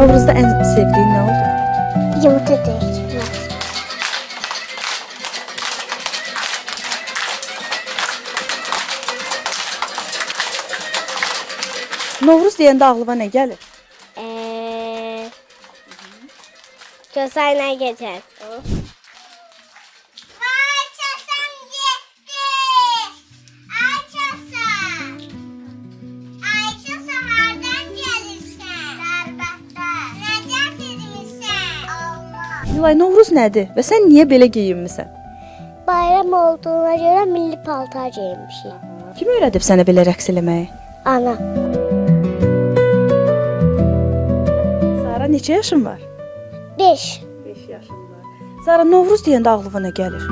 Novruzda en sevdiğin ne oldu? Yumurta değiştirmez. Novruz deyəndə ağlıma nə gəlir? Gözlerine geçer. Açasam gitti. Açasam. Açasam hardan gelirsen. Darbətdən. Nə gətirmisən? Allah. Nilay, Novruz nədir və sən niyə belə geyinmisən? Bayram olduğuna göre milli paltar giymişim. Kim öyrədib sənə belə rəqs eləməyi? Ana. Sara, neçə yaşın var? 5. 5 yaşın var. Sara, Novruz deyəndə ağlına nə gəlir?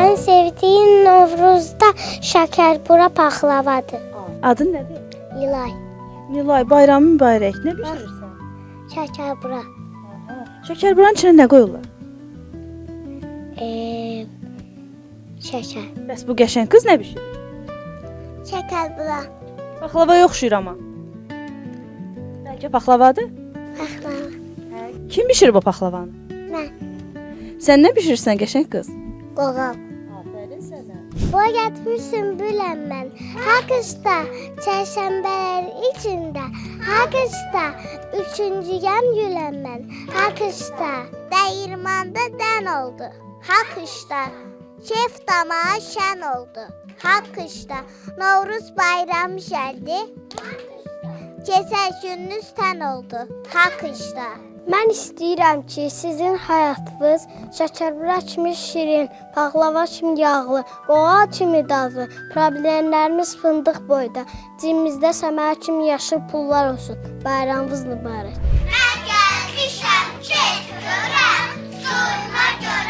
En sevdiğim Novruz'da şekerbura paxlavadır. Adın nədir? Yılay. Nilay, bayramın mübarək. Nə bişirirsən? Şekerbura. Şəkərburanın içinə nə qoyurlar? Şeker. Bəs bu qəşəng qız nə bişirir? Şekerbura. Paxlavaya oxşuyur amma. Bəlkə paxlavadır? Paxlava. Kim bişirir bu paxlavanı? Mən. Sən nə bişirirsən qəşəng qız? Qoğal. Afərin sənə. Boy getmişsin büləm mən. Hər qışda çərşənbələr içində. Hər qışda üçüncüyəm güləm mən. Hər qışda dəyirmanda dən oldu. Hər qışda şef damağı şən oldu. Hər qışda Novruz bayramı gəldi. Keçən gününüz tən oldu. Hər qışda. Mən istəyirəm ki, sizin həyatınız şəkərbura kimi şirin, paxlava kimi yağlı, qoğal kimi dadlı, problemlərimiz fındıq boyda, cibimizdə səmər kimi yaşıl pullar olsun. Bayramınız mübarək. Mən gəlmişəm keyf görəm, soyuma görə.